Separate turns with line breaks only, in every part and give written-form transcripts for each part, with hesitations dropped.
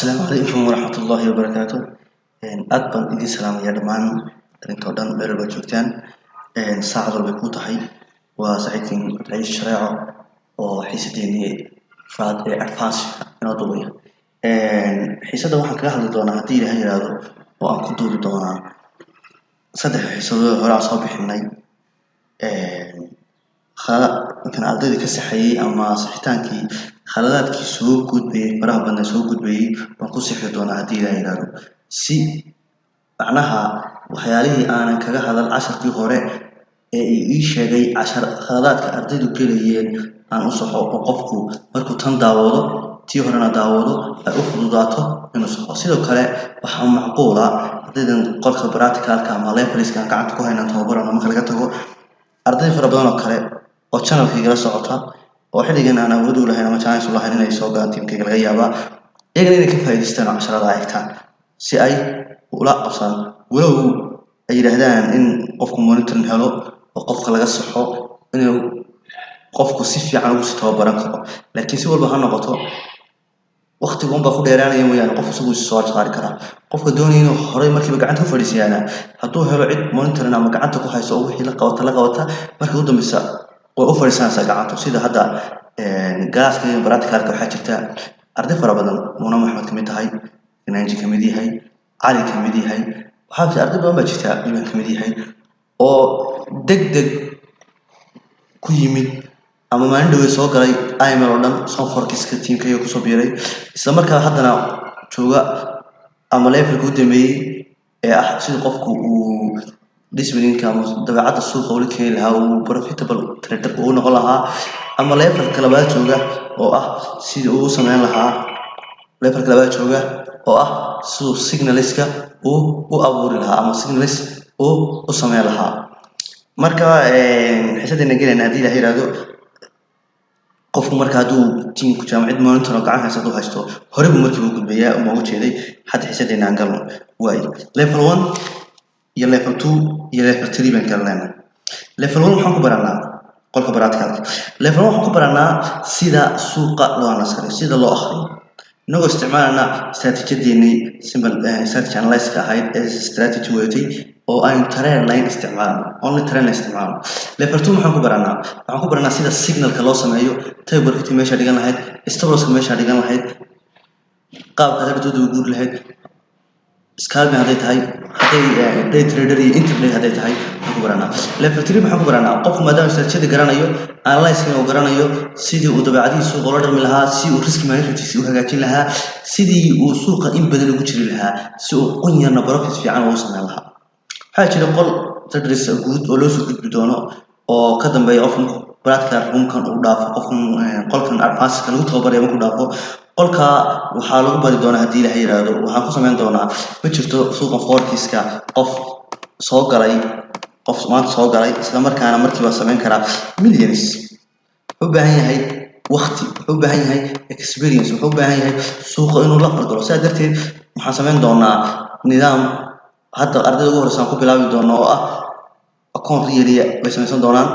السلام عليكم ورحمة الله وبركاته. أدبن إدي سلام يا دمان ترينتو دان بيرل بجوكتان ساعد البيكوت حي وسعيتين عيش شريعة وحيسديني فاد أرفاس نوضوية حيسدا waxaan kaga hadli doonaa hadii Ilaahay yiraahdo oo aan ku duubi doonaa saddex xiisado hore aan soo bixinay kan ardayda ka saxayay ama saxitaankii khaladaadkii soo gudbay faraha badan soo gudbay waan ku sixi doonaa hadii Ilaahay yiraahdo si macnaha waxyaalihii aanan kaga hadal casharkii hore ee ii sheegay cashar khaladaadka ardaydu galayeen aan u saxo oo qofku markuu tan daawado tii horena daawado ay u fududaato inuu saxo sidoo kale waxa macquul ah ardaydan qolka practicalka ama libraries-ka gacanta ku haynaan tababarana marka laga tago arday fara badan oo kale oo channel-kayga la socota oo xilligan aan awood u lahayn ama chance u lahayn inay soo galaan teamkayga laga yaabaa iyagana inay ka faa'iidaystaan casharada ay taan si ay ula qabsadaan walow ay yiraahdaan in qofku monitoring helo oo qofka laga saxo inuu qofku si fiican ugu sii tababaran karo laakiin si walba ha noqoto waqtigu unbaa ku dheeraanaya mooyaane qofku isagu soo saari karaa qofka doonaya inuu horey markiiba gacanta ku fadhiisiyana hadduu helo cid monitoring ama gacanta ku hayso oo wixii la qabata markii ugu dambeysa way u fadhiisanaysaa gacanta sida hadda gaaska iyo practicalka waxaa jirta arday fara badan Muuna Maxamed kamid tahay Inanji kamid yahay Ali kamid yahay waxaa arday badan baa jirta Iman kamid yahay oo degdeg ku yimid ama maalin dhaw soo galay IML oo dhan soo forkiska teamkayga ku soo biiray isla markaa haddana jooga ama levelka u dhameeyay ee ah sida qofku uu discipline-ka ama dabeecadda suuqa uu keenay lahaa uu profitable trader uu noqon lahaa ama levelka labaad jooga oo ah sida uu sameyn lahaa levelka labaad jooga oo ah suu signaliska uu u abuuri lahaa ama signalis uu u sameyn lahaa marka xiisadina gelinaa hadii Ilaahay yiraahdo qofku marka haduu teamku jaamacad monitor oo gacan haysto haysto hore buu markii uu gudbayaa oo uu jeeday hadda xiisadina aan galno way level 1 iyo level 2 iyo level 3 baan galnaa level 1 waxaan ku baranaa qolka practicalka level 1 waxaan ku baranaa sida suuqa loo anasaro sida loo akhriyo inagoo isticmaalana strategy-deennii simple strategy analysis-ka ahayd ee strategy weeytay oo aan trend line isticmaalno only trend line isticmaalno level 2 waxaan ku baranaa sida signalka loo sameeyo table-ka meesha dhigan lahayd stop-loss-ka meesha dhigan lahayd qaabka ardaydu u guur lahayd scalping haday tahay day trader iyo intraday haday tahay waxaan ku baranaa level 3 waxaan ku baranaa qofku maadaama strategy garanayo analysis-ka uu garanayo sidii uu dabeecadiisa suuqa loo dhimi lahaa si uu risk management-kiisa u hagaajin lahaa sidii uu suuqa in badan ugu jiri lahaa si uu qunyarna profit fiican ugu sameyn lahaa waxaa jira qol tadriis guud oo loo soo gudbi doono oo ka dambeeya qofka practical room-kan uu dhaafo qolkan advance-ka lagu tababarayo markuu dhaafo qolka waxaa lagu bari doonaa hadii Ilaahay yiraahdo waxaan ku sameyn doonaa ma jirto suuqa forex-ka qof soo galay qof maanta soo galay isla markaana markii waa sameyn karaa millions u baahan yahay waqti u baahan yahay experience u baahan yahay suuqa inuu la falgalo sidaa darteed waxaan sameyn doonaa nidaam hadda ardayda ugu horeysan ku bilaabi doono oo ah account real way sameysan doonaan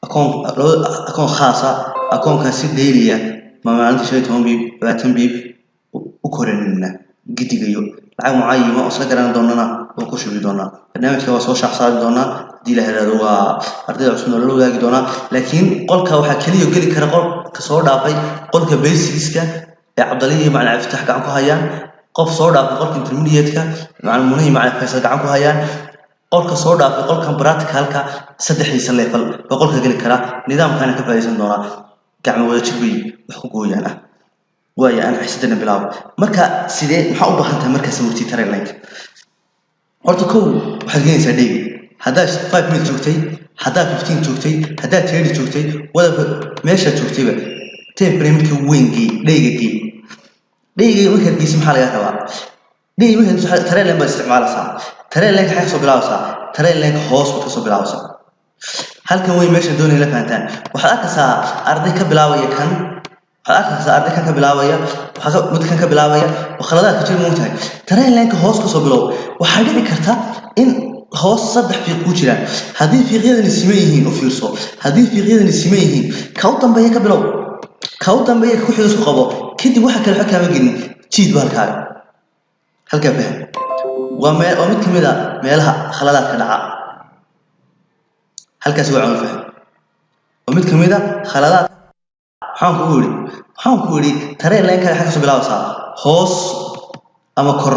account khaas ah account-ka si daily ah maalinta 15 bib 20 bib u koranina gidigayo lacag mucaayima oo isla garan doonana oo ku shubi doona barnaamijka waa soo shaxsaari doona hadii la helaado waa ardayda cusub loo wadaagi doona laakiin qolka waxa kaliya gali kara qolka soo dhaafay qolka basics-ka ee Cabdaliye iyo Macallin Fattax gacan ku hayaan qof soo dhaafay qolka intermediate-ka Macallin Munay Macallin Faysal gacan ku hayaan qolka soo dhaafay qolkan practicalka saddexdiisa level oo qolka gali kara nidaamkan ka faa'iideysan doona gacmo wada jibay wax ku gooyaan ah waaya aan xiisadana bilaabo marka sidee waxa u baahan tahay marka sawirtii trend line horta kow waxaad geenaysaa dhig hadaa 5 minutes joogtay hadaa 15 joogtay hadaa 30 joogtay wada meesha joogtayba time frame-ka weynki dhigii marka diis maxaa laga rabaa dhig marka trend line baa isticmaalaysaa trend line ka soo bilaabaysaa trend line hoos ka soo bilaabaysaa halkan way meesha doonay la fahantaan waxa arkaysaa arday ka bilaabaya kan waxa arkaysaa arday kan ka bilaabaya waxa mid kan ka bilaabaya khaladaadka jir muuqahay trend line ka hoos ka soo bilaw waxa dhici karta in hoos saddex fiiq ku jiraan hadii fiiqyadani siman yihiin u fiirso hadii fiiqyadani siman yihiin ka u dambeeya ka bilaw ka u dambeeya ku xiiso qabo kadib waxa kale xakaama gelin jiid baalkaaga halkaa faham waa mid ka mid ah meelaha khaladaadka dhaca halkaas waa faham waa mid ka mid ah khaladaad waxaan ku yiri tareen leenka xagga soo bilaabsaa hoos ama kor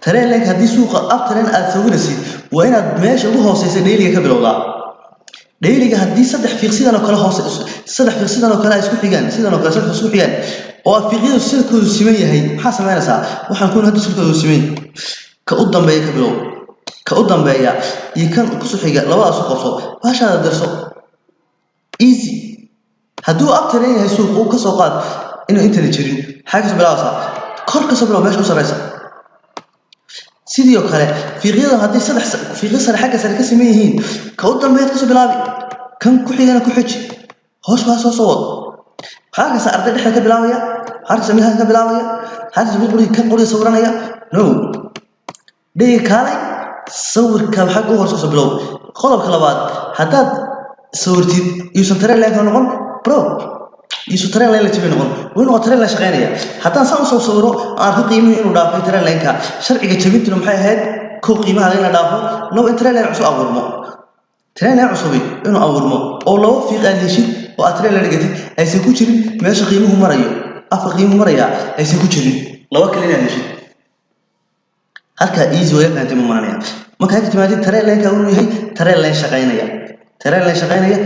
tareen leenka haddii suuqa aftareen aad sawiraysid waa inaad meesha ugu hooseysa dhayliga ka bilowdaa dhayliga haddii saddex fiiq sidan oo kale ay isku xigaan oo fiiqyadu silkoodu siman yahay maxaa sameynaysaa waxaan ku hadda silkoodu siman ka u dambeeya ka bilow ka u dambeeya iyo kan ku soo xiga labadaas u qabso baashaada darso easy hadduu aftareen yahay suuq uu ka soo qaad inuu inta la jirin xagga soo bilaabsaa kor ka soo bilow meesha u sareysa sidoo kale fiiqyada haddii saddex fiiqyo sare xagga sare ka siman yihiin ka u dambeeya ka soo bilaabi kan ku xigana ku xiji hoos baa soo wad xagga arday dhexe ka bilaabaya xagga samiha ka bilaabaya xagga qori sawranaya no dhigi kaalay sawirka xagga u hoos bilow qodobka labaad haddaad sawirtid yuusan tareen leenka noqon bro yuusan tareen leen la jabin noqon wuu tareen la shaqeynaya haddaan saan soo sawiro aan ku qiimeeyo inuu dhaafay tareen leenka sharciga jabintuna maxay ahayd ko qiimaha in la dhaafo laba tareen leen cusub abuurmo tareen leen cusub inuu abuurmo oo laba fiiq aan heshid oo aad tareen la dhigatid aysan ku jirin meesha qiimuhu marayo afar qiimuhu maraya aysan ku jirin laba kale inaan heshid halka easy way fahanteen ma maranaya marka ay timaadid tareen leenka uu yahay tareen leen shaqeynaya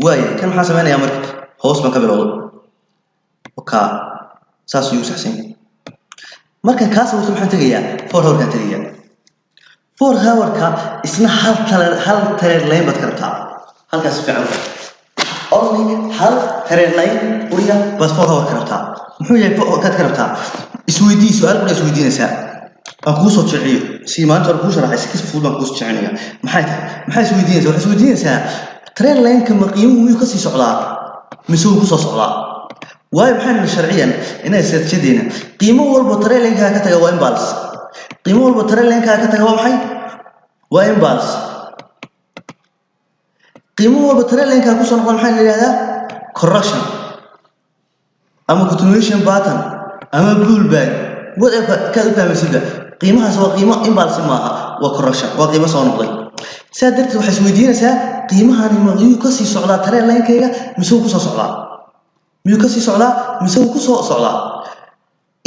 waaye kan maxaa sameynaya marka hoos baan ka bilowdo oka saas uu saxsan marka kaas uu maxaan tagayaa for hour kan tagayaa for hour ka isna hal tareen leen bad kartaa halkaas fiican only hal tareen leen uriya bas for hour kartaa muxuu yahay for hour kartaa isweydii su'aal ku isweydiinaysaa aan ku soo jiciyo si maanta ku sharaxay si kis fuul baan ku jicinayaa maxay isweydiinaysaa tareen leenka ma qiimuhu ka sii socdaa mise uu ku soo socdaa waayo maxay sharciyan inay seedjadina qiimo walba tareen leenka ka taga waa imbalance qiimo walba tareen leenka ka taga waa maxay waa imbalance qiimo walba tareen leenka ku soo noqon maxay la yiraahdaa correction ama continuation pattern ama pullback whatever ka fahmaysid qiimahaas waa qiimo imbalance maaha waa correction waa qiimo soo noqday سادرت waxay isweydiinaysaa qiimahan miyuu ka sii socdaa tareen leenkayga mise uu ku soo socdaa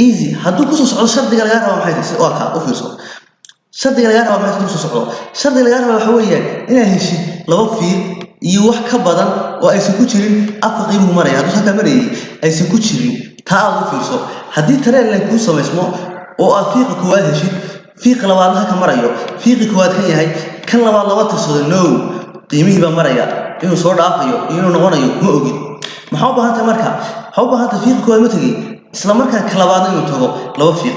easy hadduu ku soo socdo shardiga laga rabo maxay waa ka u fiirso shardiga laga rabo maxay ku soo socdo shardiga laga rabo waxa weeyaan inaad heshid laba fiir iyo wax ka badan oo aysan ku jirin afar qiimo maraya hadduu halka marayay aysan ku jirin taa u fiirso haddii tareen leen ku sameysmo oo aad fiiqa koowaad heshid fiiqa labaad halka marayo fiiqi koowaad kan yahay kan labaad laba tirsado no qiimihii baa maraya inuu soo dhaafayo inuu noqonayo ma ogid maxaa u baahan tahay fiiqi koowaad ma tagay isla markaa ka labaad inuu tago laba fiiq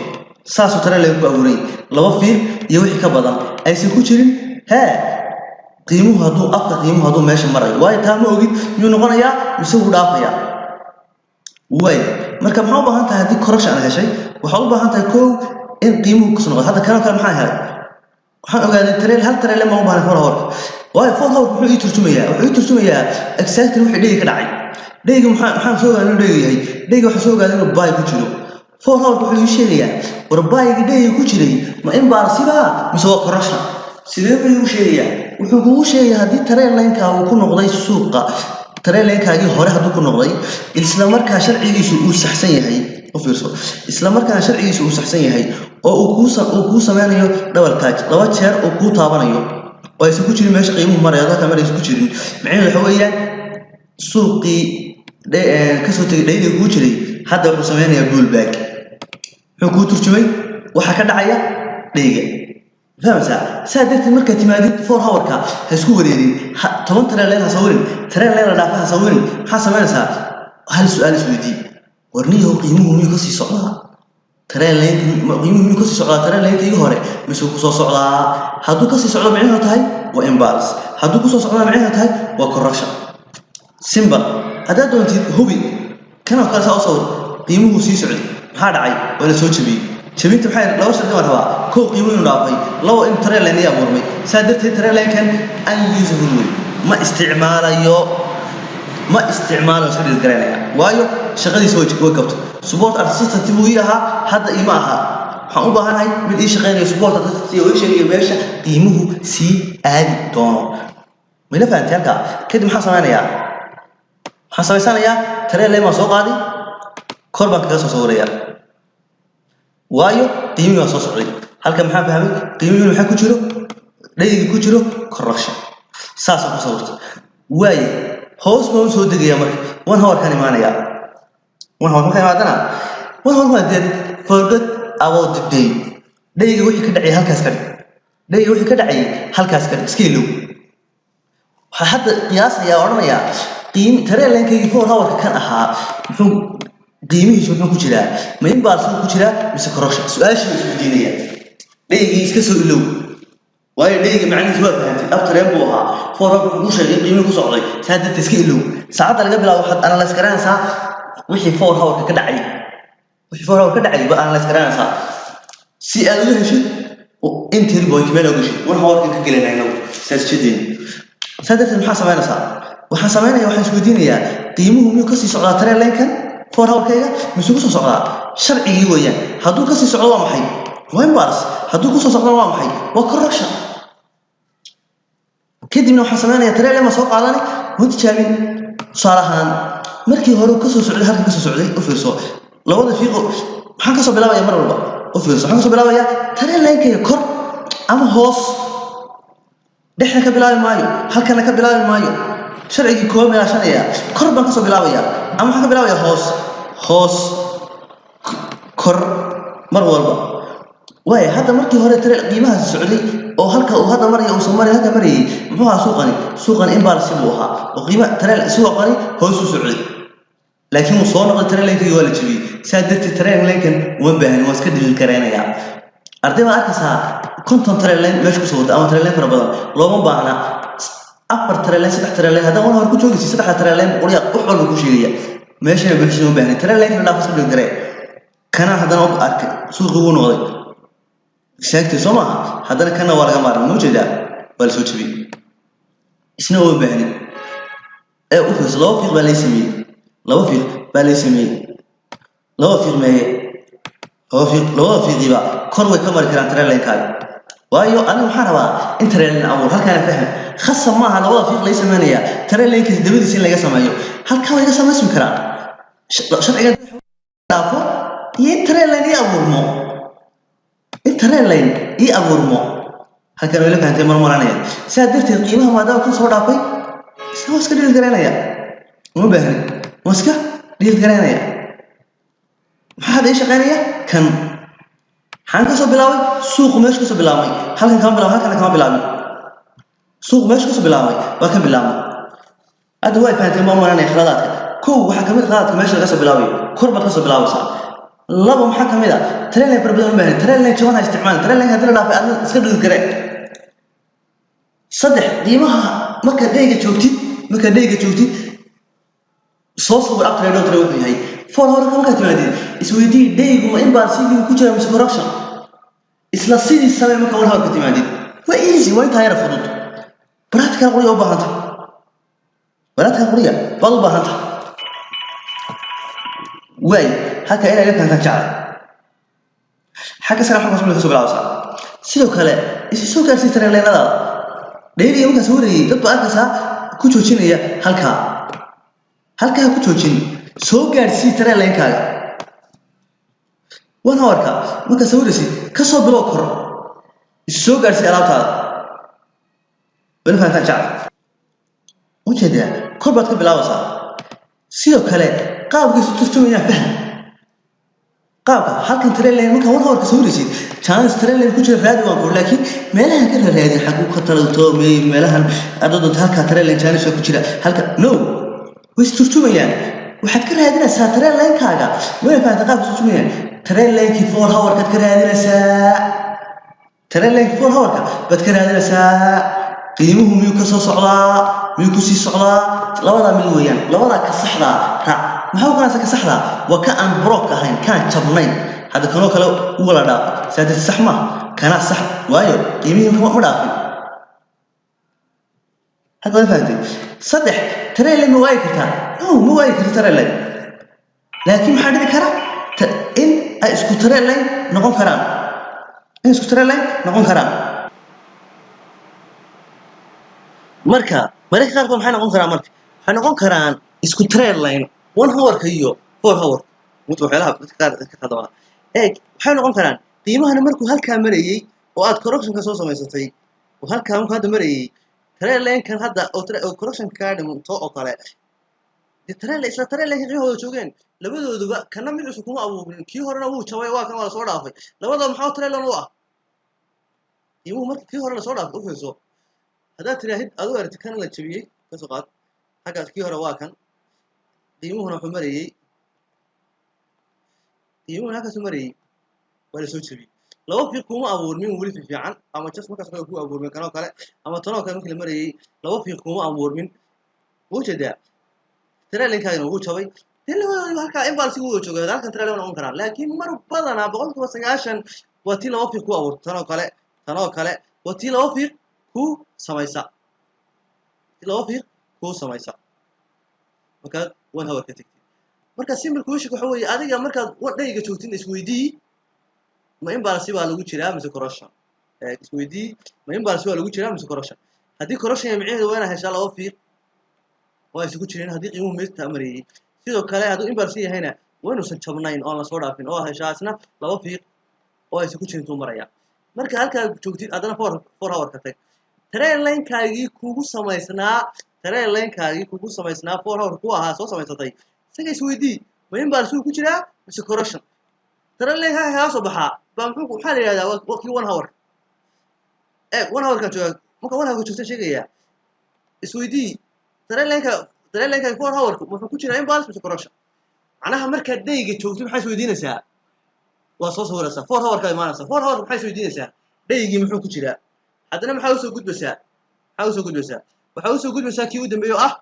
saas oo tareen leen ku abuuray laba fiiq iyo wixii ka badan aysan ku jirin qiimuhu hadduu meesha marayo waayo taa ma ogid inuu noqonayaa mise uu dhaafaya way marka maxaa u baahan tahay haddii correction aan heshay waxaa u baahan tahay koow in qiimuhu ku soo noqdo hadda kana maxaa helay waxaan ogaaday tareen hal tareen lama u baahan for hour waayo for hour wuxuu ii turjumayaa exactly wixii dhayga ka dhacay dhayga maxaan soo ogaaday inuu dhayga yahay dhayga waxaan soo ogaaday inuu buy ku jiro for hour wuxuu ii sheegayaa war buyga dhayga ku jiray ma in baarsiba mise waa correction sidee buu uu sheegayaa wuxuu kugu sheegayaa haddii tareen leenka uu ku noqday suuqa tareen leenkaagii hore hadduu ku noqday isla markaa sharcigiisu uu saxsan yahay u fiirso isla markaa sharcigiisu uu saxsan yahay oo uu ku sameynayo double touch laba jeer oo ku taabanayo oo aysan ku jirin meesha qiimuhu marayo halka maraysa ku jirin macnaheedu waxa weeyaan suuqii ka soo tagay dhayda ku jiray hadda wuxuu sameynayaa pullback wuxuu ku turjumay waxa ka dhacaya dhayga fahamsa saadirtii marka timaadid for hour ka ha isku wareerin 10 tareen leen ha sawirin tareen leen la dhaafay ha sawirin waxa sameynaysaa hal su'aal isweydii warniyo qiimuhu miyuu ka sii socdaa tareen leen qiimuhu miyuu ka sii socdaa tareen leenkii hore mise ku soo socdaa hadduu ka sii socdo macnaheedu tahay waa imbalance hadduu ku soo socdo macnaheedu tahay waa correction simple haddaad doontid hubi kana kala soo qiimuhu sii socday maxaa dhacay wala soo jabiyay jabinta waxay laba shardi ma rabaa koow qiimo inuu dhaafay laba in tareen leen ayaa abuurmay saadirtii tareen leenkan unusable way ma isticmaalayo ما استعماله سرير الجرانية وايو شغلي سوي وقفت سبورت أرسلت تبويها هذا إيماها حقوبها هاي بدي شغلي سبورت أرسلت وإيش اللي بيش قيمه سي آدي دونه من فهمت هلك كده محصل أنا يا حصل سنة يا ترى ليه ما سوق عادي كربك قصة صورية وايو قيمه ما سوق عادي هلك محل فهمي قيمه محل كتيره ليه كتيره كرشة ساسة صورت واي هوس ما سوق دقيقة مر وان هو كان معنا يا وان هو كان معنا وان هو ما دين forget about the day ليه يروح كدعي هالكاسكري ليه يروح كدعي هالكاسكري سكيلو حتى قياس يا أورنا يا قيم ترى لين كي فور هاور كان أها قيمه شو نحن كجلا ما ينبغى سوق كجلا بس كرش سؤال شو الدينية ليه يسكسوا له واي ليه معني سؤال فهمت أكتر ينبوها فور هاور كوش قيمه كوش عضي هذا التسكيل له ساعات اللي قبل واحد أنا لسكران ساعة وحي فور هاور كدعي وحي فور هاور كدعي بقى أنا لسكران ساعة سي ألوه شيء وأنت البوينت ما له شيء وأنا هاور كجلا نينو سأشتدين سادة المحاسبة أنا صار وحاسبنا يا وحنا سودينيا قيمه ميو كسي سعودة ترى لكن فور هاور كيا مسوق سعودة شرعي ويا هادو كسي سعودة محي وين بارس هادو كسي سعودة محي وكرشة كده من حاسبنا يا ترى لما سوق علاني وانت شايفين صراحة مركي هارو كسي سعودة هارو كسي سعودة أفرسوا لو هذا فيه حنكسر بلاوي يا مرة ولا أفرسوا حنكسر بلاوي يا ترى لكن كر أما هوس دحنا كبلاوي مايو هل كان كبلاوي مايو شرعي كوم يا شرعي كربان كسو بلاويا أما حاجة بلاويا هوس كر مر والله واي هذا مركي هو ترى قيمها السعودي أو هلك أو هذا مري أو سمري هذا مري مو سوقني إمبارس سبوها وقيمة ترى سوقني هو سعودي لكن وصلنا ترى لين في ولا شيء سادت ترى لكن وين بهن واسكت الكرينة يا أردي ما أكسا كنت ترى لين مش كسود أو ترى لين فربنا لو ما بعنا أكبر ترى لين سدح ترى لين هذا وانا هركو جوجي سدح ترى لين قرية أحول بكوشية ماشي بمشي نو بهني ترى لين لا فصل الجري كان هذا نوع أرك سوق هو نوعي شاكت سما هذا كان ورقة مار موجودة ولا سوتش بي شنو هو بهني أوفيس لو في بالي سمي لو في بالي سمي لو في ما لو في ذبا كروي كمر كان ترى لين كاي وايو أنا محاربة أنت ترى لين أول هل كان فهم خاصة معها لو في ليس منيا ترى لين كذا دبي سين لقى سمايو هل كان لقى سما اسم كرا شرعي دافو ترى لين يأبورمو ترى لين يأبورمو هل كانوا يقولون أنت مرمرانية سادرت القيمة ما دام كل صور دافي سوى سكر الجرانية مو بهني مسكة للجرانية هذا إيش غنية كان حنكسو بلاوي سوق ماشي كسو بلاوي هل كان بلاوي هل كان بلاوي سوق ماشي كسو بلاوي وكان بلاوي هذا هو كانت المهم أنا إخراجات كو وحكمت إخراجات ماشي كسو بلاوي كربة كسو بلاوي صار لابو محكم إذا ترى لي بروبلم بهني ترى لي شوفنا استعمال ترى لي هذا لا في أنا سكر الجرا صدق دي ما كان دقيقة شوفتي صوص وأكتر يدور تروي هاي فور هور كم كاتب هذه اسمه ديجو ما إمبارس يجي كوجا مش كوركشن إسلا سيد السماء ما كمان هور كاتب هذه وإيزي وين تغير فضوط برات كان قرية وبهانته برات كان قرية فضل بهانته وين هكا إلى لك هذا شعر حكى سنة حكى سمي خسوا بالعوسة سيلو كله إيش كان سيترين لنا لا ليه يوم كسوري تبقى أكسا كوجو شينية halka ku joojin soo gaarsii tare leenkaaga wana warka marka sawirasi ka soo bilow kor soo gaarsii alaabtaada bal faanta jacay wajada kor baad ka bilaawaysaa sidoo kale qaabkiisu turjumaya faham qaabka halkan tare leen marka wana warka sawirasi chance tare leen ku jira raadi waan ku laakiin meelaha ka raadin xaq ku talado meelahan adoo halka tare leen chance ku jira halka no ويسترجميان وحد كره هذه ساترين لين كاجا وين فات قاب استرجميان ترين لين كي فور هاور كتكره هذه ساعة ترين لين فور هاور بتكره هذه ساعة قيمه ميوكسو صعلا ميوكسي صعلا لا ولا ملويان لا ولا كصحلا رع ما هو كان كصحلا وكأن بروك هين كان شبنين هذا كانوا كلو ولا دا سادة السحمة كان صح وايو قيمه هو مدافع هذا فهمتي صدح ترى اللي ما واي كرتا أو ما واي كرتا ترى اللي لكن ما حد ذكره إن اسكو ترى اللي نقول كرام إن اسكو ترى اللي نقول كرام marka qaarkood maxay noqon karaan marka waxay noqon karaan isku trail line 1 hour iyo 4 hour mid waxyaalaha dadka qadama waxay noqon karaan qiimahana markuu halkaa marayay oo aad correction ka soo samaysatay oo halkaa markuu hadda marayay trail line kan hadda oo correction ka dhimanto oo kale trail line qiimahooda joogeen labadooduba kana mid cusub kuma abuurin kii horena wuu jabay waa kan wala soo dhaafay labadaba maxaa trail line u ah qiimuhu markii kii hore la soo dhaafay u fiirso haddaad tiraahid aduu aragti kan la jabiyey ka soo qaad xaggaas kii hore waa kan qiimuhuna wuxuu marayay qiimuhuna halkaasuu marayay waa la soo jabiyey laba fiiq kuma abuurmin weli fiican ama just markaas ku abuurmin kanoo kale ama tanoo kale markii la marayay laba fiiq kuma abuurmin wuu jeedaa trailinkaagina wuu jabay halkaa imbalsi wuu joogaa halkan trailin noqon karaan laakiin mar badanaa 90% waa tii laba fiiq ku abuurta tanoo kale waa tii laba fiiq ku samaysa marka 1 hour ka tagtid marka simple question waxa weeye adiga markaad wadayga joogtin isweydii ma imbalsi baa lagu jiraa mise correction isweydii ma imbalsi baa lagu jiraa mise correction haddii correction ay micnaheedu waa inaad heshaa laba fiiq waa isugu jireen haddii qiimuhu meesta marayay sidoo kale hadduu imbalsi yahayna waa inuusan jabnayn oo la soo dhaafin oo heshaa isna laba fiiq oo isugu jireen intuu maraya marka halkaa joogtid adana 4 hour ka tag trail line-kaagii kugu samaysnaa 4 hour ku ahaa soo samaysatay isaga isweydii ma imbalsi ku jiraa mise correction trail line-kaaga kaa soo baxaa baa maxaa la yidhahdaa waa kii 1 hour 1 hour ka jooga marka 1 hour ka joogta sheegaya isweydii trail line-kaaga 4 hour wuxuu ku jiraa imbalsi mise correction macnaha markaad dayga joogto maxaa isweydiinaysaa waa soo sawiraysaa 4 hour ka imaanaysaa 4 hour maxaa isweydiinaysaa daygii muxuu ku jiraa haddana maxaa usoo gudbaysaa waxaa usoo gudbaysaa kii u dambeeyo ah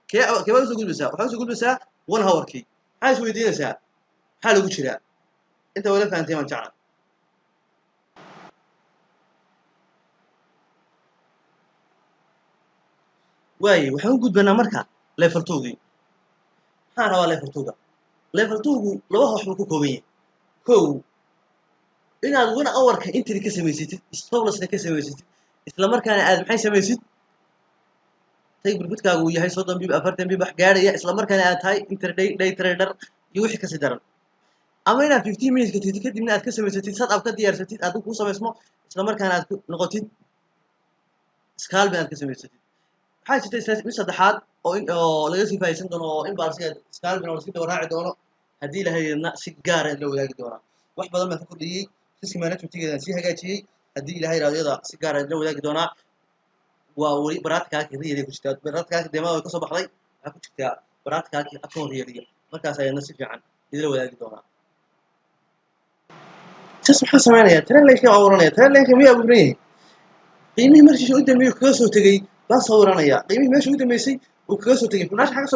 keebaa usoo gudbaysaa waxaa usoo gudbaysaa 1 hourkii maxaa isweydiinaysaa maxaa lagu jiraa inta wala fahantay maan jecla waaye waxaan u gudbanaa marka level 2gii maxaan rabaa level 2gu laba wax buu ku kooban yahay kow inaad 1 hour-ka entry ka samaysatid stop-loss-na ka samaysatid isla markaana aad maxay samaysid take profit-kaagu uu yahay 30 bib 40 bib wax gaaraya isla markaana aad tahay intraday day trader iyo wixii ka sii daran ama inaad 15 minutes ka tidid kadibna aad ka samaysatid setup ka diyaarsatid aad ku samaysmo isla markaana aad noqotid scalping aad ka samaysatid waxaa jirta mid saddexaad oo laga sii faa'iideysan doono oo imbalsiga scalping oo la sii daba raaci doono haddii la hayna si gaar ah loo wadaagi doonaa wax badan baan ka kordhiyey risk management-keedaan sii hagaajiyey haddii ilaahay yiraahdo iyada si gaar ah loo wadaagi doonaa waa weli baraadkaagii riyada ku jirtaa baraadkaagii deemaha way ka soo baxday waxaa ku jirtaa baraadkaagii akoon riyadiya markaas ayadna si fiican idila wadaagi doonaa jas maxaa samaynayaa trail line-kii waa abuuranaya trail line-kii miyuu abuuran yahay qiimihii markiisa u dambeeyey kaga soo tegey baan sawiranayaa qiimihii meeshii u dambeysay uu kaga soo tegey fibonacci maxaa ka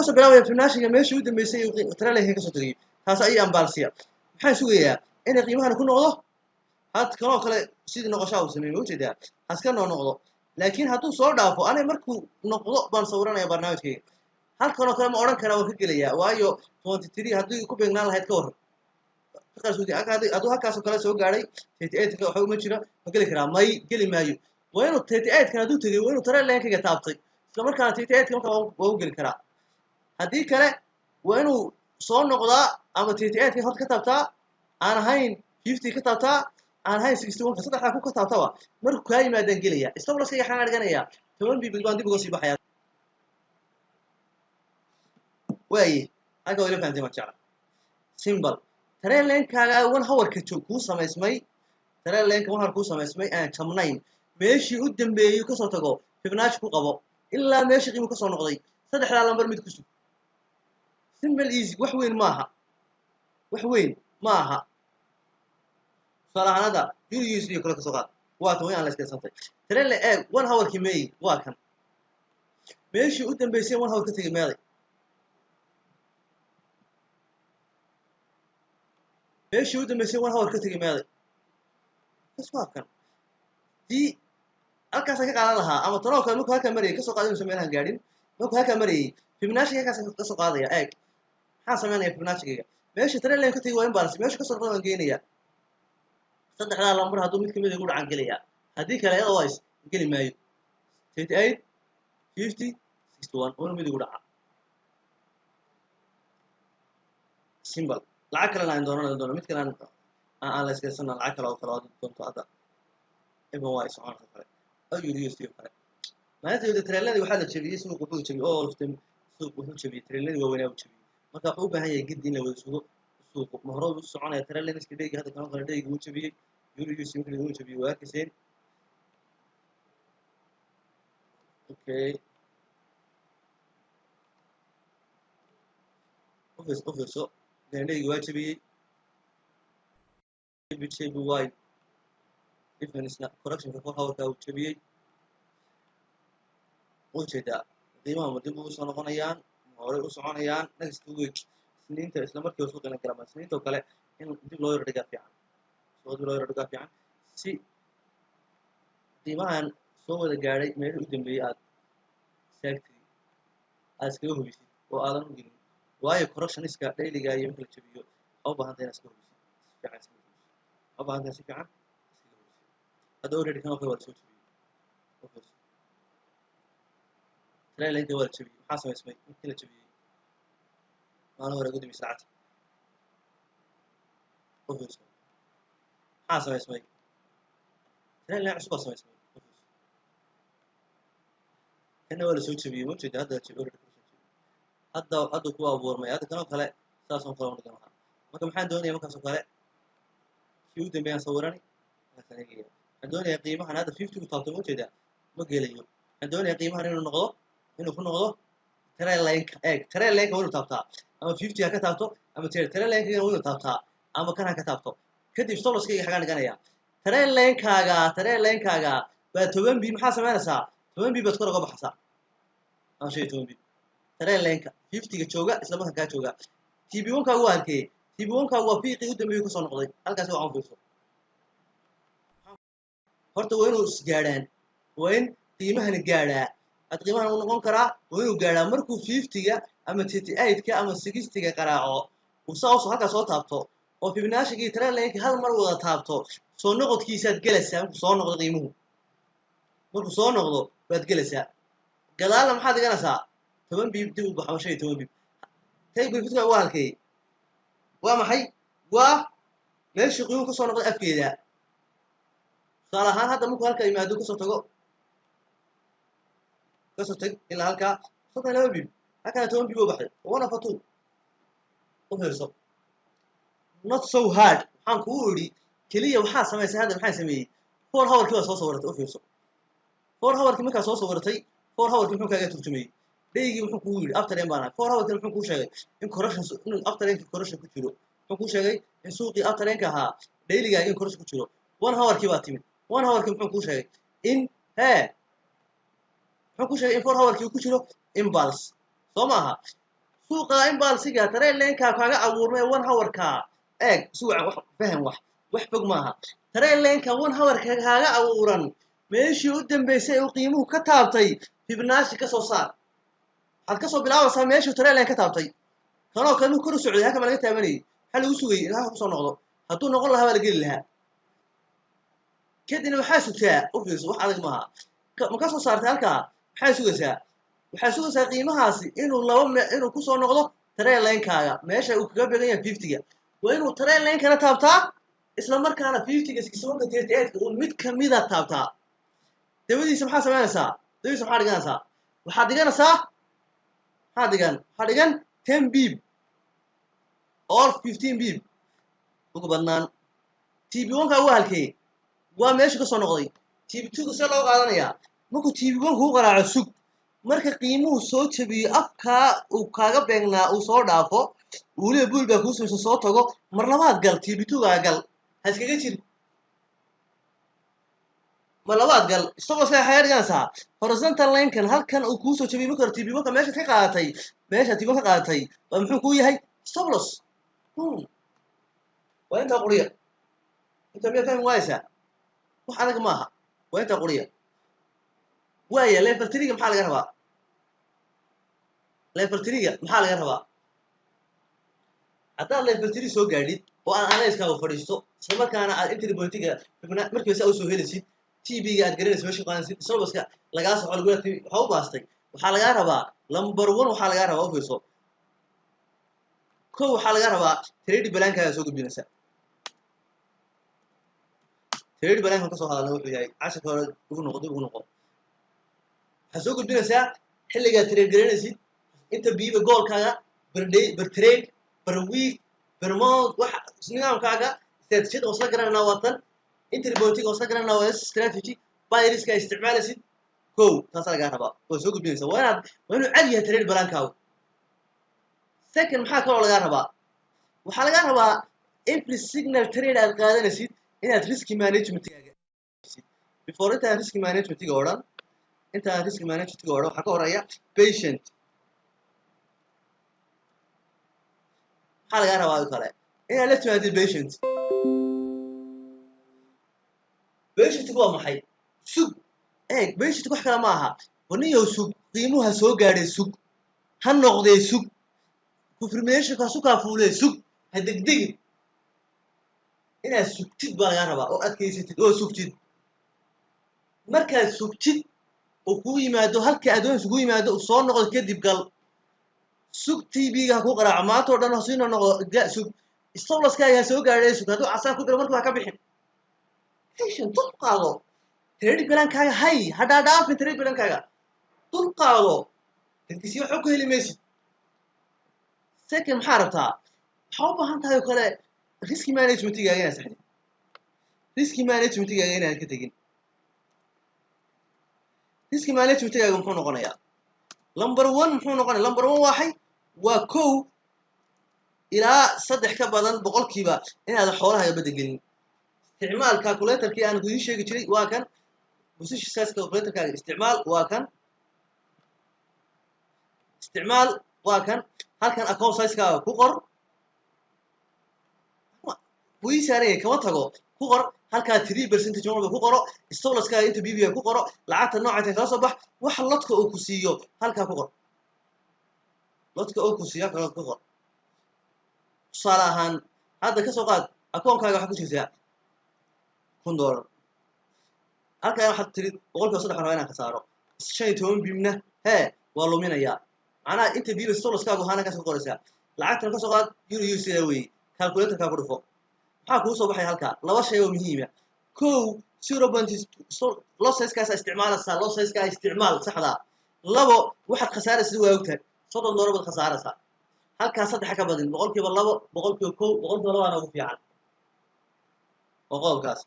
soo bilaabayaa fibonacciga meeshii u dambeysay trail line-kii ka soo tegey taas ayay ambalsiya maxaa sugayaa inay qiimahana ku noqdo had kanoo kale sidii noqoshaa uu sameeyey ujeedaa haska noqdo laakiin hadduu soo dhaafo aniga markuu noqdo baan sawiranaya barnaamijkayga halkanoo kale ma odhan karaa waan ka gelayaa waayo 23 haddii ku beegnaan lahayd ka warran hadduu halkaasoo kale soo gaadhay 38 waxa uma jira ma geli karaa may geli maayo waa inuu 38kan hadduu tegey waa inuu trail line-kayga taabtay isla markaana 38 marka waa u geli karaa haddii kale waa inuu soo noqdaa ama 38 horta ka taabtaa aan ahayn 50 ka taabtaa aan ahayn 61 saddexda ku ka taabtaba markuu kaa yimaadaan gelaya stop-loss-kayga xaan dhiganayaa 10 bib baan dib uga sii baxayaa waaye halka wala fahantay ma jecla simple trail line-kaaga 1 hour-ka kuu samaysmay trail line-ka 1 hour kuu samaysmay aan jabnayn meeshii u dambeeyey ka soo tago fibonacci ku qabo ilaa meeshii qiimo ka soo noqday saddexdaa lambar mid ku sug simple easy wax weyn maaha salahanada yurigiis iyo kala ka soo qaad waa tan aan la iska santay trail line 1 hour-kii meey waa kan meeshii u dambeysay 1 hour ka tagay meeday meeshii u dambeysay 1 hour ka tagay meeday bas waa kan dii halkaas ka qaadan lahaa ama tanoo kale markuu halka marayay ka soo qaadanayso meelahan gaadhin markuu halka marayay Fibonacci halkaas ka soo qaadaya eeg maxaa sameynaya Fibonacci-ga meesha trend line ka tagi waa imbalance meesha ka soo noqdaan geenaya saddexda lambar hadduu mid kamid ah ugu dhacan gelaya haddii kale otherwise geli maayo 38 50 61 oo mid ugu dhaca simple lacag kale aan doono mid kale aan la iska sanaa lacag kale oo kale oo doonto hadda ibn waa isoo kale ayuu USD kale maanta iyo trailer waxa la jabiyay suuq wuxuu jabiyay oo laftan suuq wuxuu jabiyay trailer waa weynaa u jabiyay marka wuxuu u baahan yahay gid in la wada sugo suuq ma hore u soconaya trailer iska dhigi hadda kan kale dhigi uu jabiyay USD uu jabiyay waa kaseen okay office dhigi waa jabiyay BCBY difference correction ka hawrka uu jabiyay وجدا قيمة مدبو سنقونيان هوري وسعونيان next week سنينتا isla markii soo qalan kara sniinta kale in dib loo yardhiga fiican soo dib loo yardhiga fiican si qiimahan soo wada gaaray meel u dambeeyay aad sheegtay aska hubisi oo aadan u gelin waayo correction iska daily-ga iyo marka la jabiyo oo baahan tahay iska hubisi fiican oo baahan tahay si fiican hada already kan oo wada soo jabiyo لا لا انت ولا تبي حاسم اسمي كله تبي انا ورا قدامي ساعات اوفيس حاسم اسمي لا لا عصب اسمي انا ولا سوي تبي وجد هذا تبي هذا كوا ابور ما هذا كانوا كله ساسون كلام كلام ما كم حد دوني ما كان سكره كيو دمي صورني مثلا دوني قيمه هذا 50 وطاطو وجد ما قليو دوني قيمه انه نقضه inuu ku noqdo trend line uu taabtaa ama 50 ka taabto ama trend line uu taabtaa ama kana ka taabto kadib stop-loss-ka xagaan dhiganaya trend line-kaaga waa 10 bi maxaa sameynaysaa 10 bi baad kor uga baxaysaa aan shay 10 bi trend line-ka 50 ga jooga isla markaa ka jooga TB1 ka waa halkee TB1 ka waa fiiqi u dambeeyay ku soo noqday halkaas waa aan fiirso horta waa inuu isgaaraan waa in qiimahan gaaraa qiimahan uu noqon karaa oo inuu gaaro markuu 50 ga ama 38 ka ama 60 ga qaraaco uu soo halka soo taabto oo Fibonacci trend line hal mar wada taabto soo noqodkiisa aad galaysaa markuu soo noqdo qiimuhu markuu soo noqdo baad galaysaa gadaal maxaad dhiganaysaa 10 bib dib u baxo shay 10 bib tay bibka waa halkay waa maxay waa meeshii qiimuhu ka soo noqdo afkeeda salahan hadda markuu halka yimaado ka soo tago kasotay ilaa halka soo laba bib halka 10 bib oo baxay wana fatu ofirso not so hard waxaan ku uri kaliya waxa sameeyay hada maxay sameeyay 4 hour kii soo sawirtay ofirso 4 hour kii marka soo sawirtay 4 hour kii muxuu kaaga turjumay deeygi wuxuu ku yiri after in baana 4 hour kii wuxuu ku sheegay in correction in after in correction ku jiro wuxuu ku sheegay in suuqii after in ka ahaa daily-ga in correction ku jiro 1 hour kii baa timid 1 hour kii wuxuu ku sheegay in wuxuu ku sheegay in 4 hour kii ku jiro impulse soo maaha suuqa impulse-ga trend line-ka kaaga abuurmay 1 hour ka eeg suuqa wax faham wax fog maaha trend line-ka 1 hour ka kaaga abuuran meeshii u dambeysay uu qiimuhu ka taabtay Fibonacci ka soo saar had ka soo bilaabaysaa meeshii trend line ka taabtay kanoo kale kor u socday halka ma laga taabanay hal uu sugay ilaa ku soo noqdo hadduu noqon lahaa la geli lahaa kadib waxa sugtaa office wax adag maaha ma ka soo saartay halka waxay sugaysaa qiimahaasi inuu ku soo noqdo trend line-kaaga meesha uu kaga beegan yahay 50 ga waa inuu trend line-kana taabtaa isla markaana 50 ga 61 ga 38 uu mid kamida taabtaa dawadiisa maxaa sameynaysaa waxaa dhiganaysaa waxaa dhigan 10 bib or 15 bib ugu badnaan TB1 ka waa halkee waa meesha ka soo noqday TB2 ga see loo qaadanayaa markuu TB1 ku qaraaco sug marka qiimuhu soo jabiyo afka uu kaaga beegnaa uu soo dhaafo waliba buul baa ku soo tago mar labaad gal TB2 ga gal ha iskaga jir mar labaad gal isagoo iska xayirganaysaa horizontal line-kan halkan uu ku soo jabiyo marka TB1 ka meesha ka qaadatay waa muxuu ku yahay stop loss waa inta qoriya inta miyaa fahmi waaysa wax adag maaha waa inta qoriya وايا level 3 maxaa laga rabaa level 3 maxaa laga rabaa haddaad level 3 soo gaadhid oo aad analyse-kaaga fadhiisto isla markaana aad entry point-ga markii saa u soo helaysid TB-ga aad garanaysid meesha qaanaysid syllabus-ka lagaa soo lagu waxa u baastay waxaa laga rabaa number 1 waxaa laga rabaa u fiirso ko waxaa laga rabaa trade plan-kaaga soo gudbinaysa trade plan-ka ka soo hadalna wuxuu yahay casharka hore ugu noqo waxaa soo gudbinaysaa xilligaa trade garanaysid inta biiba goolkaaga per day per trade per week per month waxa nidaamkaaga strategy oo isla garanayna waatan entry point-ga oo isla garanayna waa strategy buy risk ay isticmaalaysid ko taas laga rabaa oo soo gudbinaysa waa inuu cad yahay trade plan-kaaga second maxaa kaloo laga rabaa waxaa laga rabaa every signal trade aad qaadanaysid inaad risk management-kaaga before inta risk management-ga oo dhan waxaa ka horeeya patient maxaa laga rabaa kale inaad la timaadid patient waa maxay sug patient wax kale ma aha waniyo sug qiimuhu soo gaadhay sug ha noqday sug confirmation-ka sukaa fuulay sug ha degdegin inaad sugtid baa laga rabaa oo adkaysatid oo sugtid markaad sugtid oo ku yimaado halka adoon isugu yimaado oo soo noqdo kadib gal sug TB-ga ku qaraac maanta oo dhan oo soo noqdo sug stop-loss-kaaga soo gaadhay sug haduu casaan ku diro markuu ka bixin patient dul qaado trade plan-kaaga hay hadda dhaafin trade plan-kaaga dul qaado dadkiisi wax ku heli maysid second maxaa rabtaa waxaa u baahan tahay kale risk management-ga inaad saxdid risk management-ga inaad ka tagin risk management-ga muxuu noqonayaa number 1 muxuu noqonayaa number 1 waxay waa kow ilaa 3 ka badan boqolkiiba inaad xoolaha badegelin isticmaal calculator-kii aan ku sheegi jiray waa kan position size calculator-kaaga isticmaal waa kan halkan account size-kaaga ku qor wii saaray kama tago ku qor halka 3% walba ku qoro stop-loss-kaaga inta BB-ga ku qoro lacagta nooca ka soo bax wax lodka uu ku siiyo halka ku qor lodka uu ku siiyo halka ku qor salahan hadda ka soo qaad account-kaaga waxa ku jirta $1 halka waxaad tiri boqolkiiba 3 rabo inaan ka saaro 15 bibna waa luminaya macnaha inta BB stop-loss-kaaga waxaana ka soo qoraysaa lacagtan ka soo qaad euro sida way calculator-ka ku dhufo maxaa kuu soo baxay halka laba shay oo muhiim ah kow 0.2 losses-kaas isticmaalaysaa losses-ka isticmaal saxda labo waxaad khasaaraysid waa ogtahay $30 baad khasaaraysaa halka 3 ka badan boqolkiiba 2 boqolkiiba 1 boqolkiiba 2 ana ugu fiican boqolkaas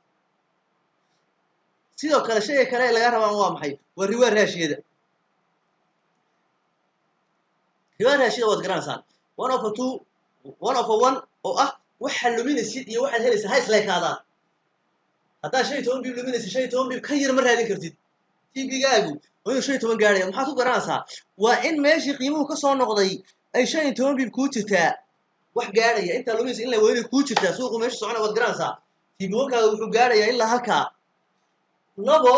sidoo kale shay kale laga rabaa waa maxay waa riwaa raashiyada waad garanaysaa 1/2 oo ah waxa luminaysid iyo waxa helaysa ha isla kaadaan hadaa shay 10 bib luminaysid shay 10 bib ka yar ma raadin kartid TB-gaagu oo shay 10 gaaraya maxaad ku garanaysaa waa in meeshii qiimuhu ka soo noqday ay shay 10 bib ku jirtaa wax gaaraya inta luminaysid in la weyn ku jirtaa suuqu meesha socona waad garanaysaa TB-gaagu wuxuu gaaraya ilaa halka labo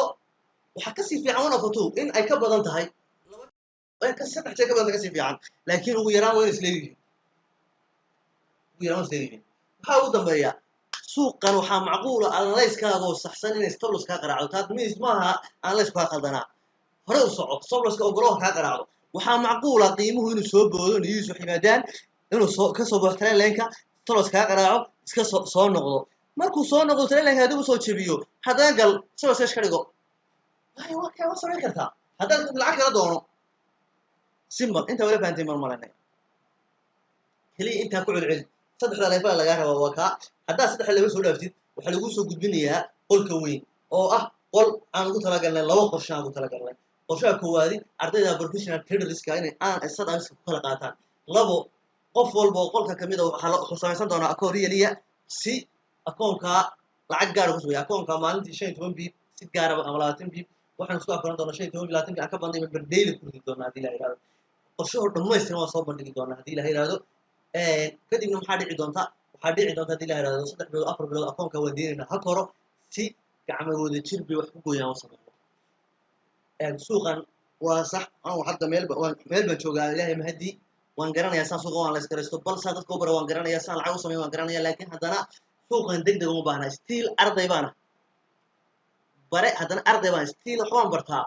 waxa ka sii fiican 1/2 in ay ka badan tahay ay ka 3 jeer ka badan ka sii fiican laakiin ugu yaraan waa isleeyihiin waxa uu dambeeya suuqan waxa macquul ah analyse-kaaga oo saxsan in stop-loss ka qaraaco taad miis maaha analyse-ka khaldana hore u soco stop-loss-ka oo golaha ka qaraaco waxa macquul ah qiimuhu inuu soo boodo news wax yimaadaan inuu ka soo baxo trend-ka stop-loss ka qaraaco iska soo noqdo markuu soo noqdo trend-ka hadii uu soo jabiyo haddana gal stop-loss ka dhigo waa ka soo kartaa haddii lacag kala doono simple inta wala faantay marmaranay kaliya inta ku celcel saddexda level laga rabo waa ka hadaa saddex level soo dhaaftid waxa lagu soo gudbinayaa qolka weyn oo ah qol aan ugu talagalnay laba qorshe aan ugu talagalnay qorshaha koowaad ardayda professional traders-ka inay aan saddex ku kala qaataan labo qof walba oo qolka kamid ah waxa la xusaysan doonaa account real si account-ka lacag gaar ah ku soo account-ka maalintii 15 bib si gaar ah ama 20 bib waxaan isku aqoon doonaa 15 bib 20 bib ka bandhig bar daily ku ridi doonaa hadii la yiraahdo qorshaha dhammaystiran waa soo bandhigi doonaa hadii la yiraahdo kadibna maxaa dhici doonta hadii la yiraahdo 3 bilood 4 bilood account-ka waa diinayna ha koro si gacmahooda jir bay wax ku gooyaan oo sameeyo suuqan waa sax aan hadda meel baan joogaa ilaahay mahadi waan garanayaa saan suuqa waan la isgaraysto bal saa dadka u bara waan garanayaa saan lacag u sameeyo waan garanayaa laakiin haddana suuqan degdeg uma baahna stiil arday baana bare haddana arday baan stiil waxbaan bartaa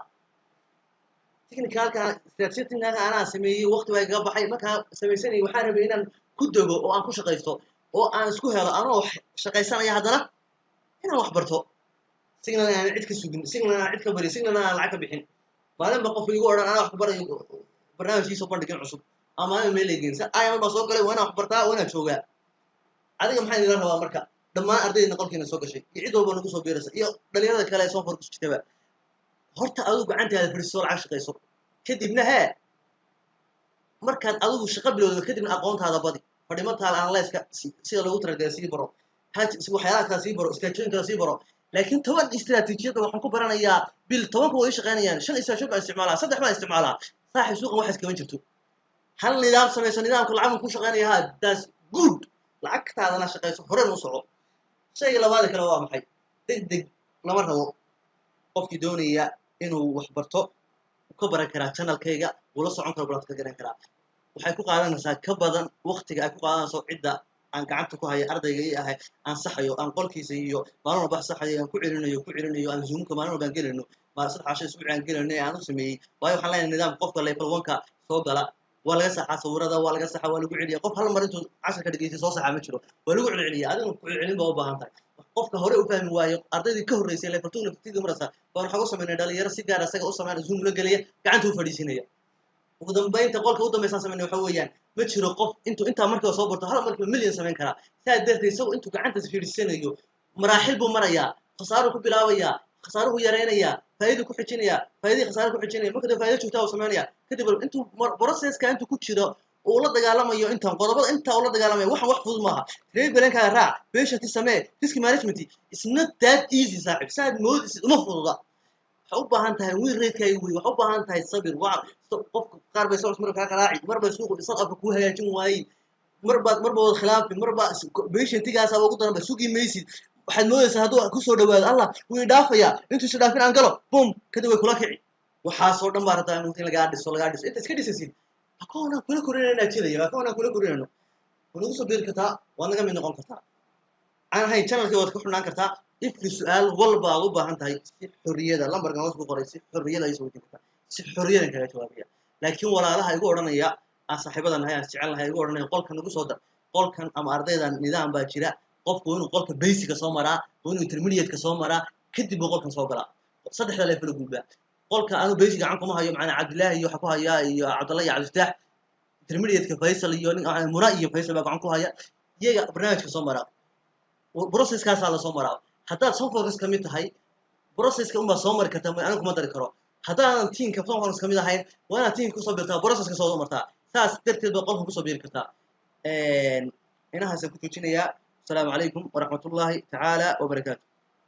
technicalkan strategiga anaa sameeyey waqti baa iga baxay markaa samaysanayay waxaan rabay inaan ku dego oo aan ku shaqaysto oo aan isku helo anoo shaqaysanaya haddana inaan wax barto signal aan cid ka sugin signal aan cid ka bari signal aan lacag ka bixin maalinba qof igu odhan anaa wax ku barayo barnaamijkiisa bandhigin cusub ama aan meel eegin ayaan baa soo galay waana wax bartaa waana joogaa adiga maxaa idin rabaa marka dhammaan ardayda qolkiina soo gashay iyo cid walba nagu soo biiraysa iyo dhalinyarada kale ee soo far ku jirtaba horta adigu gacantaada fadhiiso lacag shaqayso kadibna markaad adigu shaqo bilowdo kadibna aqoontaada badi fadhimantaada analyska sida loogu talagalay sii baro waxyaalaha kala sii baro istraatiijiyada sii baro laakiin 10 istraatiijiyada waxaan ku baranayaa bil 10 way shaqaynayaan 5 istraatiijiyad baan isticmaalaa 3 baan isticmaalaa saaxiib suuqa wax iska jirto hal nidaam samaysan nidaamka lacag ku shaqaynaya that's good lacagtaadana shaqayso hore u soco shayga labaad kale waa maxay degdeg lama rabo qofkii doonaya inuu wax barto ka baran karaa channelkayga wala socon karo blog ka garan karaa waxay ku qaadanaysaa ka badan waqtiga ay ku qaadanayso cidda aan gacanta ku hayo ardayga ii ahay aan saxayo aan qolkiisa iyo maalin walba saxayo aan ku celinayo aan zoomka maalin walba aan gelino maar saddex casho isbuuc aan gelino aan u sameeyay waayo waxaan leenahay nidaam qofka level 1ka soo gala waa laga saxaa sawirada waa laga saxaa waa lagu celiyaa qof hal mar intuu casharka dhageysto soo saxaa ma jiro waa lagu celiyaa adigu ku celin baa u baahan tahay qofka hore u fahmi waayo ardaydii ka horeysay level 2 level 3 marasa baan waxa u sameynay dhalinyaro si gaar ah isaga u sameeyay zoom la galiya gacanta u fadhiisinaya ugu dambeynta qolka u dambeeysan sameeyay waxa weeyaan ma jiro qof inta markii soo barto hal markii milyan sameyn kara saa darteed isagu intuu gacanta fiirsanayo maraaxil buu marayaa khasaaro ku bilaabaya khasaaruhu yareynaya faa'iido ku xijinaya faa'iido khasaaro ku xijinaya marka faa'iido joogto ah sameynaya kadib intuu processka intuu ku jiro oo la dagaalamayo inta qodobada inta oo la dagaalamayo wax fudud maaha trade balanka raac beesha ti samee risk management is not that easy saaxib saad moodis uma fududa waxa u baahan tahay wiil reedkay waxa u baahan tahay sabir waa qofka qaar bay soo markaa qaraaci marba suuq dhisad afka ku hagaajin waayay marba wada khilaafi marba beesha tigaas ugu daran suuqi maysid waxaad moodaysaa hadduu ku soo dhawaado allah wuu dhaafaya intuu si dhaafin aan galo boom kadib way kula kici waxa soo dhan baa rabtaa in laga dhiso inta iska dhisasid akoona kula korinayna jilaya akoona kula korinayna wuu soo biir kartaa waa naga mid noqon kartaa aan hay channelka waad ku xunaan kartaa ifri su'aal walba u baahan tahay si xorriyada lambarkan hoos ku qoray si xorriyada ay soo jirta si xorriyada kaga jawaabaya laakiin walaalaha igu oranaya aan saaxiibadan hay aan jecel lahay igu oranaya qolkan ugu soo dar qolkan ama ardaydan nidaam baa jira qofku inuu qolka basic soo maraa inuu intermediate ka soo maraa kadib qolkan soo galaa saddexda level gudba qolka aanu basic gacan kuma hayo macna Cabdillah iyo waxa ku haya iyo Cabdallah iyo Cabdifataax intermediate ka Faisal iyo Mura iyo Faisal baa gacan ku haya iyaga barnaamijka soo maraa process kaas la soo maraa haddaad soo focus ka mid tahay processka uma soo mari kartaa anigu kuma dari karo haddaan teamka soo focus ka mid ahayn waana teamka ku soo birtaa processka soo martaa saas darteed baa qolka ku soo biiri kartaa inahaas ku tuujinaya السلام عليكم ورحمة الله تعالى وبركاته.